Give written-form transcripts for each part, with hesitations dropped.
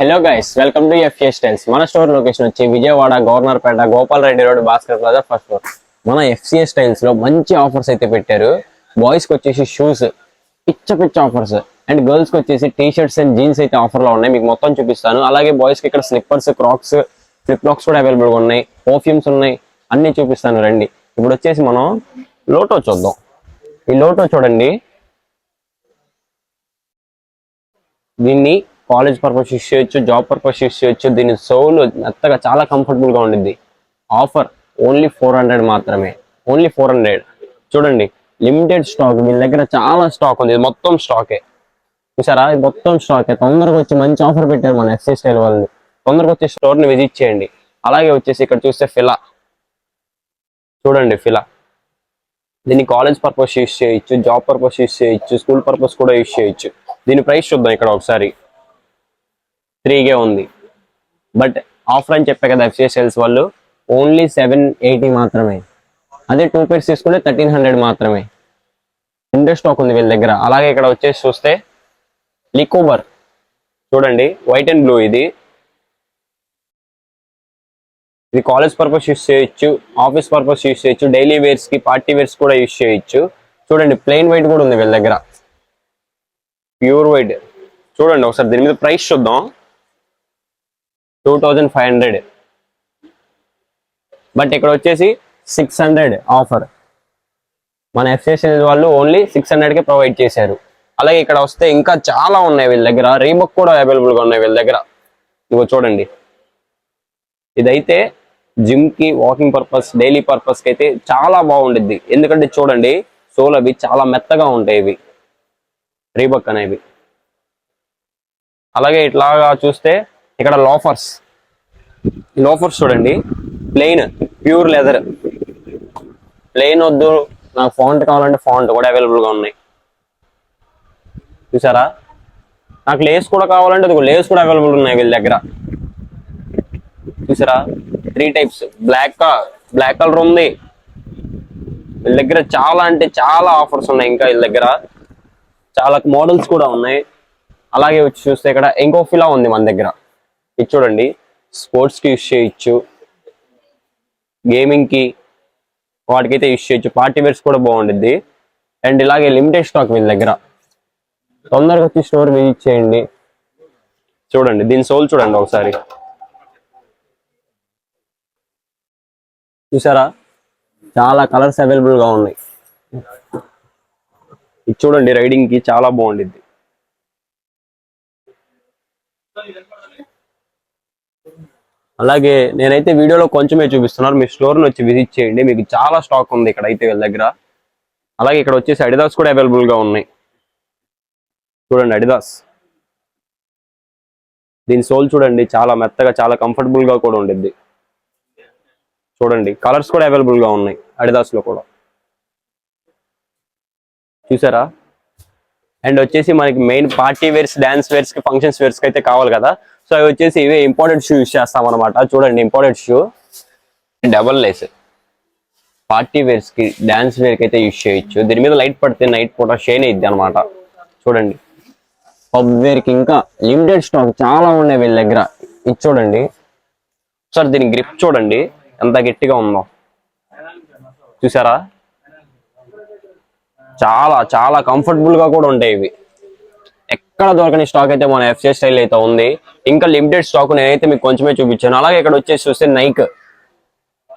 Hello guys, welcome to FA styles. మన store location వచ్చి Vijayawada Governorpet Gopal Reddy road Bhaskar plaza first floor. మన FCA styles లో మంచి ఆఫర్స్ అయితే పెట్టారు. బాయ్స్ కి వచ్చేసి షూస్ పిచ్చ ఆఫర్స్ అండ్ గర్ల్స్ కి వచ్చేసి టీ షర్ట్స్ అండ్ జీన్స్ అయితే ఆఫర్ లో ఉన్నాయి. మీకు మొత్తం చూపిస్తాను. అలాగే బాయ్స్ కి ఇక్కడ స్లిప్పర్స్, క్రాక్స్, ఫ్లిప్ ఫ్లాప్స్ కూడా అవైలబుల్ గా ఉన్నాయి. పర్ఫ్యూమ్స్ ఉన్నాయి, అన్ని చూపిస్తాను రండి. ఇప్పుడు వచ్చేసి మనం లోటో చూద్దాం. ఈ లోటో చూడండి, దీన్ని కాలేజ్ పర్పస్ యూస్ చేయొచ్చు, జాబ్ పర్పస్ యూస్ చేయొచ్చు. దీని సోల్ మెత్తగా చాలా కంఫర్టబుల్ గా ఉండిద్ది. ఆఫర్ ఓన్లీ 400 మాత్రమే, ఓన్లీ 400. చూడండి, లిమిటెడ్ స్టాక్, వీళ్ళ దగ్గర చాలా స్టాక్ ఉంది. ఇది మొత్తం స్టాకే, చూసారా? ఇది మొత్తం స్టాకే. తొందరగా వచ్చి మంచి ఆఫర్ పెట్టారు మన ఎఫ్సీ స్టైల్ వాళ్ళు. తొందరగా వచ్చి స్టోర్ ని విజిట్ చేయండి. అలాగే వచ్చేసి ఇక్కడ చూస్తే ఫిలా చూడండి, ఫిలా దీన్ని కాలేజ్ పర్పస్ యూస్ చేయొచ్చు, జాబ్ పర్పస్ యూస్ చేయొచ్చు, స్కూల్ పర్పస్ కూడా యూస్ చేయొచ్చు. దీని ప్రైస్ చూద్దాం ఇక్కడ ఒకసారి. 3K ఉంది, బట్ ఆఫర్ అని చెప్పే కదా ఎఫ్సిఏ సేల్స్ వాళ్ళు, ఓన్లీ 780 మాత్రమే. అదే 2 pairs తీసుకుంటే 1300 మాత్రమే. ఇండర్ స్టాక్ ఉంది వీళ్ళ దగ్గర. అలాగే ఇక్కడ వచ్చేసి చూస్తే లికోబర్ చూడండి, వైట్ అండ్ బ్లూ. ఇది కాలేజ్ పర్పస్ యూస్ చేయొచ్చు, ఆఫీస్ పర్పస్ యూస్ చేయొచ్చు, డైలీ వేర్స్ కి, పార్టీ వేర్స్ కూడా యూస్ చేయొచ్చు. చూడండి, ప్లెయిన్ వైట్ కూడా ఉంది వీళ్ళ దగ్గర, ప్యూర్ వైట్. చూడండి ఒకసారి దీని మీద ప్రైస్ చూద్దాం. 2500, బట్ ఇక్కడ వచ్చేసి 600 ఆఫర్. మన ఎఫ్సిఏ వాళ్ళు ఓన్లీ 600కే ప్రొవైడ్ చేశారు. అలాగే ఇక్కడ వస్తే ఇంకా చాలా ఉన్నాయి వీళ్ళ దగ్గర. రీబక్ కూడా అవైలబుల్ గా ఉన్నాయి వీళ్ళ దగ్గర. ఇదిగో చూడండి, ఇదైతే జిమ్ కి, వాకింగ్ పర్పస్, డైలీ పర్పస్ కి అయితే చాలా బాగుండిద్ది. ఎందుకంటే చూడండి, సోల్ అవి చాలా మెత్తగా ఉంటాయి ఇవి, రీబక్ అనేవి. అలాగే ఇట్లాగా చూస్తే ఇక్కడ లోఫర్స్ చూడండి, ప్లెయిన్ ప్యూర్ లెదర్. ప్లెయిన్ వద్దు, నాకు ఫాంట్ కావాలంటే ఫాంట్ కూడా అవైలబుల్ గా ఉన్నాయి. చూసారా? నాకు లేస్ కూడా కావాలంటే లేస్ కూడా అవైలబుల్ ఉన్నాయి వీళ్ళ దగ్గర. చూసారా? 3 types. బ్లాక్ కలర్ ఉంది వీళ్ళ దగ్గర. చాలా అంటే చాలా ఆఫర్స్ ఉన్నాయి. ఇంకా వీళ్ళ దగ్గర చాలా మోడల్స్ కూడా ఉన్నాయి. అలాగే వచ్చి చూస్తే ఇక్కడ ఇంకో ఫిలా ఉంది మన దగ్గర. ఇది చూడండి, స్పోర్ట్స్ కి యూస్ చేయొచ్చు, గేమింగ్ కి, వాటికైతే యూస్ చేయొచ్చు. పార్టీ వేర్స్ కూడా బాగుండిద్ది. అండ్ ఇలాగే లిమిటెడ్ స్టాక్ వీళ్ళ దగ్గర. తొందరగా వచ్చి స్టోర్ విజిట్ చేయండి. చూడండి దీని సోల్ చూడండి ఒకసారి, చూసారా? చాలా కలర్స్ అవైలబుల్ గా ఉన్నాయి. ఇది చూడండి, రైడింగ్ కి చాలా బాగుండిద్ది. అలాగే నేనైతే వీడియోలో కొంచెమే చూపిస్తున్నారు, మీ స్టోర్ ని వచ్చి విజిట్ చేయండి. మీకు చాలా స్టాక్ ఉంది ఇక్కడ అయితే వీళ్ళ దగ్గర. అలాగే ఇక్కడ వచ్చేసి అడిదాస్ కూడా అవైలబుల్ గా ఉన్నాయి. చూడండి అడిదాస్, దీని సోల్ చూడండి, చాలా మెత్తగా, చాలా కంఫర్టబుల్ గా కూడా ఉండిద్ది. చూడండి, కలర్స్ కూడా అవైలబుల్ గా ఉన్నాయి అడిదాస్ లో కూడా, చూసారా? అండ్ వచ్చేసి మనకి main party wears, dance wears కి, ఫంక్షన్స్ వేర్స్ కి అయితే కావాలి కదా. సో అవి వచ్చేసి ఇవే ఇంపార్టెంట్ షూ యూస్ చేస్తాం అనమాట. చూడండి, important shoe, double lace. Party wears కి, డాన్స్ వేర్ కి అయితే యూస్ చేయొచ్చు. దీని మీద లైట్ పడితే నైట్ పూట షైన్ అయ్యిద్ది అనమాట. చూడండి, పబ్ వేర్ కి ఇంకా లిమిటెడ్ స్టాక్ చాలా ఉన్నాయి వీళ్ళ దగ్గర. ఇది చూడండి సార్, దీని గ్రిప్ చూడండి ఎంత గట్టిగా ఉందో, చూసారా? చాలా చాలా కంఫర్టబుల్ గా కూడా ఉంటాయి ఇవి. ఎక్కడ దొరకని స్టాక్ అయితే మన ఎఫ్సిఏ స్టైల్ అయితే ఉంది. ఇంకా లిమిటెడ్ స్టాక్ నేనైతే మీకు కొంచెమే చూపించాను. అలాగే ఇక్కడ వచ్చేసి చూస్తే నైక్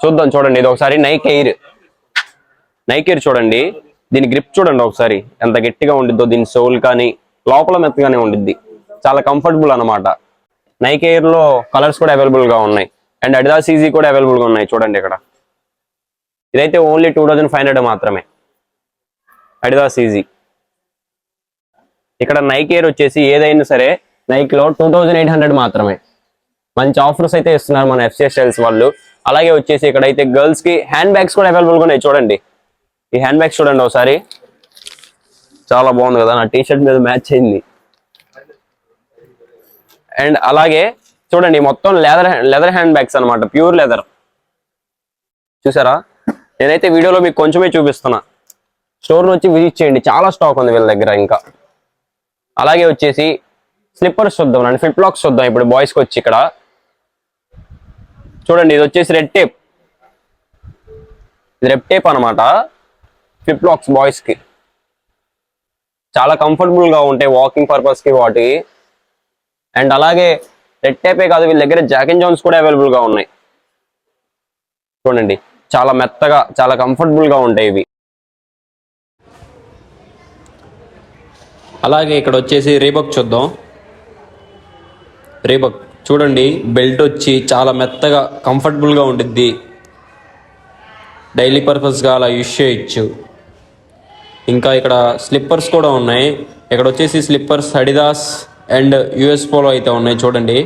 చూద్దాం. చూడండి, ఇది ఒకసారి నైక్ ఎయిర్ చూడండి. దీని గ్రిప్ చూడండి ఒకసారి ఎంత గట్టిగా ఉండిద్దో. దీని సోల్ కానీ లోపల మెత్తగానే ఉండిద్ది, చాలా కంఫర్టబుల్ అనమాట. నైక్ ఎయిర్ లో కలర్స్ కూడా అవైలబుల్ గా ఉన్నాయి. అండ్ అడిదాస్ ఈజీ కూడా అవైలబుల్ గా ఉన్నాయి. చూడండి ఇక్కడ ఇదైతే ఓన్లీ 2500 మాత్రమే, అడిదాస్ ఈజీ. ఇక్కడ నైక్ ఎయిర్ వచ్చేసి ఏదైనా సరే నైక్ లో 2800 మాత్రమే. మంచి ఆఫర్స్ అయితే ఇస్తున్నారు మన ఎఫ్సిఏ స్టైల్స్ వాళ్ళు. అలాగే వచ్చేసి ఇక్కడైతే గర్ల్స్ కి హ్యాండ్ బ్యాగ్స్ కూడా అవైలబుల్ గా ఉన్నాయి. చూడండి, ఈ హ్యాండ్ బ్యాగ్స్ చూడండి ఒకసారి, చాలా బాగుంది కదా, నా టీ షర్ట్ మీద మ్యాచ్ అయింది. అండ్ అలాగే చూడండి, మొత్తం లెదర్ హ్యాండ్ బ్యాగ్స్ అనమాట, ప్యూర్ లెదర్. చూసారా? నేనైతే వీడియోలో మీకు కొంచెమే చూపిస్తున్నా. స్టోర్ నుంచి విజిట్ చేయండి, చాలా స్టాక్ ఉంది వీళ్ళ దగ్గర. ఇంకా అలాగే వచ్చేసి స్లిప్పర్స్ చూద్దాం అండి, ఫ్లిప్ ఫ్లాప్స్ చూద్దాం ఇప్పుడు బాయ్స్ కి వచ్చి. ఇక్కడ చూడండి, ఇది వచ్చేసి రెడ్ టేప్, ఇది రెడ్ టేప్ అనమాట. ఫ్లిప్ ఫ్లాప్స్ బాయ్స్ కి చాలా కంఫర్టబుల్ గా ఉంటాయి వాకింగ్ పర్పస్ కి వాటి. అండ్ అలాగే రెడ్ టేపే కాదు, వీళ్ళ దగ్గర జాక్ అండ్ జోన్స్ కూడా అవైలబుల్ గా ఉన్నాయి. చూడండి, చాలా మెత్తగా చాలా కంఫర్టబుల్ గా ఉంటాయి ఇవి. అలాగే ఇక్కడ వచ్చేసి రీబాక్ చూద్దాం. రీబాక్ చూడండి, బెల్ట్ వచ్చి చాలా మెత్తగా కంఫర్టబుల్గా ఉండిద్ది. డైలీ పర్పస్గా అలా యూజ్ చేయొచ్చు. ఇంకా ఇక్కడ స్లిప్పర్స్ కూడా ఉన్నాయి. ఇక్కడ వచ్చేసి slippers Adidas and US polo అయితే ఉన్నాయి. చూడండి,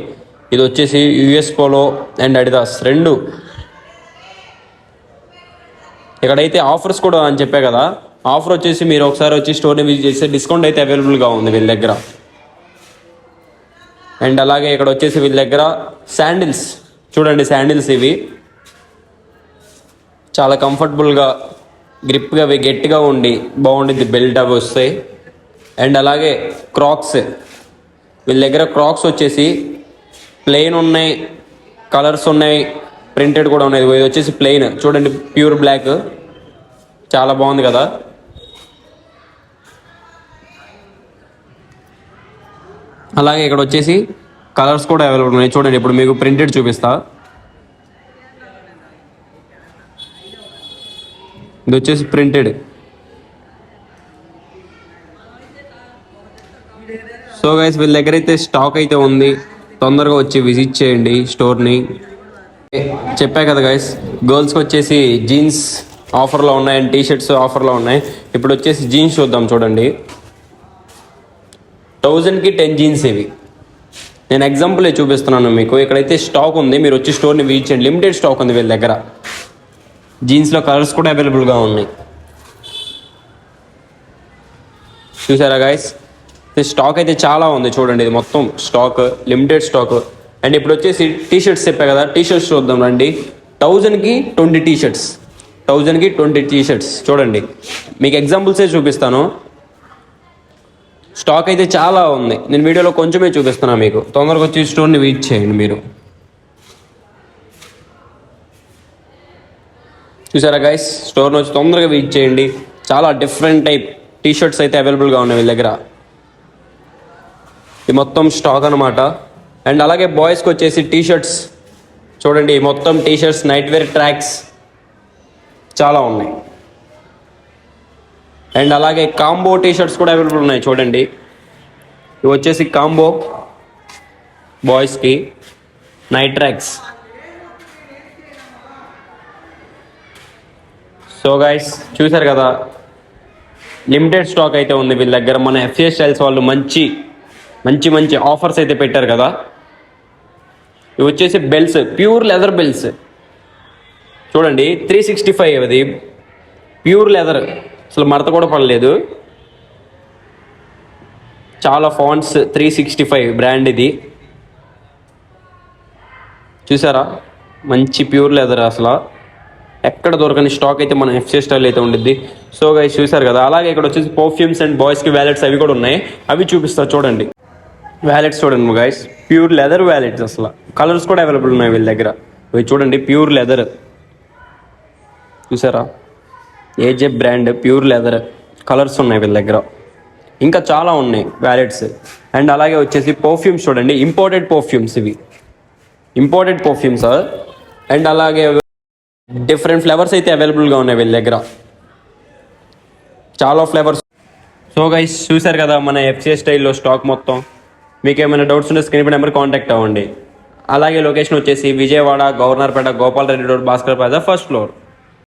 ఇది వచ్చేసి యుఎస్ పోలో అండ్ అడిదాస్ రెండు. ఇక్కడైతే ఆఫర్స్ కూడా అని చెప్పే కదా, ఆఫర్ వచ్చేసి మీరు ఒకసారి వచ్చి స్టోర్ని విజిట్ చేస్తే డిస్కౌంట్ అయితే అవైలబుల్గా ఉంది వీళ్ళ దగ్గర. అండ్ అలాగే ఇక్కడ వచ్చేసి వీళ్ళ దగ్గర శాండిల్స్ చూడండి, శాండిల్స్ ఇవి చాలా కంఫర్టబుల్గా గ్రిప్గా అవి గట్టిగా ఉండి బాగుండిద్ది, బెల్ట్ అవి వస్తాయి. అండ్ అలాగే క్రాక్స్, వీళ్ళ దగ్గర క్రాక్స్ వచ్చేసి ప్లెయిన్ ఉన్నాయి, కలర్స్ ఉన్నాయి, ప్రింటెడ్ కూడా ఉన్నాయి. ఇది వచ్చేసి ప్లెయిన్ చూడండి, ప్యూర్ బ్లాక్, చాలా బాగుంది కదా. అలాగే ఇక్కడ వచ్చేసి కలర్స్ కూడా అవైలబుల్ ఉన్నాయి. చూడండి, ఇప్పుడు మీకు ప్రింటెడ్ చూపిస్తా. ఇది వచ్చేసి ప్రింటెడ్. సో గైస్, వీళ్ళ దగ్గర అయితే స్టాక్ అయితే ఉంది, తొందరగా వచ్చి విజిట్ చేయండి స్టోర్ని. చెప్పా కదా గైస్, గర్ల్స్కి వచ్చేసి జీన్స్ ఆఫర్లో ఉన్నాయి అండ్ టీషర్ట్స్ ఆఫర్లో ఉన్నాయి. ఇప్పుడు వచ్చేసి జీన్స్ చూద్దాం. చూడండి, 1000కి 10 జీన్స్ ఇవి. నేను ఎగ్జాంపుల్ చూపిస్తున్నాను మీకు. ఇక్కడైతే స్టాక్ ఉంది, మీరు వచ్చి స్టోర్ని విజిట్ చేయండి. లిమిటెడ్ స్టాక్ ఉంది వీళ్ళ దగ్గర. జీన్స్లో కలర్స్ కూడా అవైలబుల్గా ఉన్నాయి. చూసారా గైస్, స్టాక్ అయితే చాలా ఉంది. చూడండి, ఇది మొత్తం స్టాక్, లిమిటెడ్ స్టాక్. అండ్ ఇప్పుడు వచ్చేసి టీషర్ట్స్ చెప్పా కదా, టీషర్ట్స్ చూద్దాం రండి. 1000కి 20 టీషర్ట్స్, 1000కి 20 టీషర్ట్స్. చూడండి, మీకు ఎగ్జాంపుల్సే చూపిస్తాను. స్టాక్ అయితే చాలా ఉంది, నేను వీడియోలో కొంచెమే చూపిస్తున్నాను మీకు. తొందరగా వచ్చి స్టోర్ని విజిట్ చేయండి మీరు. చూసారా గైస్, స్టోర్ని వచ్చి తొందరగా విజిట్ చేయండి. చాలా డిఫరెంట్ టైప్ టీషర్ట్స్ అయితే అవైలబుల్గా ఉన్నాయి వీళ్ళ దగ్గర. ఇది మొత్తం స్టాక్ అనమాట. అండ్ అలాగే బాయ్స్కి వచ్చేసి టీషర్ట్స్ చూడండి, మొత్తం టీషర్ట్స్, నైట్ వేర్ ట్రాక్స్ చాలా ఉన్నాయి. అండ్ అలాగే కాంబో టీషర్ట్స్ కూడా అవైలబుల్ ఉన్నాయి. చూడండి, ఇవి వచ్చేసి కాంబో బాయ్స్కి నైట్ ట్రాక్స్. సో గైస్, చూసారు కదా, లిమిటెడ్ స్టాక్ అయితే ఉంది వీళ్ళ దగ్గర. మన ఎఫ్ఏ స్టైల్స్ వాళ్ళు మంచి మంచి మంచి ఆఫర్స్ అయితే పెట్టారు కదా. ఇవి వచ్చేసి బెల్ట్స్, ప్యూర్ లెదర్ బెల్ట్స్. చూడండి, 365 అది ప్యూర్ లెదర్, అసలు మడత కూడా పడలేదు. చాలా ఫాంట్స్, 365 బ్రాండ్ ఇది. చూసారా, మంచి ప్యూర్ లెదర్, అసలు ఎక్కడ దొరకని స్టాక్ అయితే మన ఎఫ్సీ స్టైల్ అయితే ఉండిద్ది. సో గైస్, చూసారు కదా. అలాగే ఇక్కడ వచ్చేసి పర్ఫ్యూమ్స్ అండ్ బాయ్స్కి వ్యాలెట్స్ అవి కూడా ఉన్నాయి, అవి చూపిస్తా. చూడండి, వ్యాలెట్స్ చూడండి గైస్, ప్యూర్ లెదర్ వ్యాలెట్స్. అసలు కలర్స్ కూడా అవైలబుల్ ఉన్నాయి వీళ్ళ దగ్గర. ఇవి చూడండి, ప్యూర్ లెదర్. చూసారా, ఏజే బ్రాండ్, ప్యూర్ లెదర్, కలర్స్ ఉన్నాయి వీళ్ళ దగ్గర. ఇంకా చాలా ఉన్నాయి వ్యాలెట్స్. అండ్ అలాగే వచ్చేసి పర్ఫ్యూమ్స్ చూడండి, ఇంపోర్టెడ్ పర్ఫ్యూమ్స్, ఇవి ఇంపోర్టెడ్ పర్ఫ్యూమ్స్. అండ్ అలాగే డిఫరెంట్ ఫ్లేవర్స్ అయితే అవైలబుల్గా ఉన్నాయి వీళ్ళ దగ్గర, చాలా ఫ్లేవర్స్. సో గైస్, చూసారు కదా మన ఎఫ్సీ స్టైల్లో స్టాక్ మొత్తం. మీకు ఏమైనా డౌట్స్ ఉంటే స్క్రీన్ పై నెంబర్ కాంటాక్ట్ అవ్వండి. అలాగే లొకేషన్ వచ్చేసి Vijayawada, Governorpet, Gopal Reddy road, Bhaskar plaza, first floor.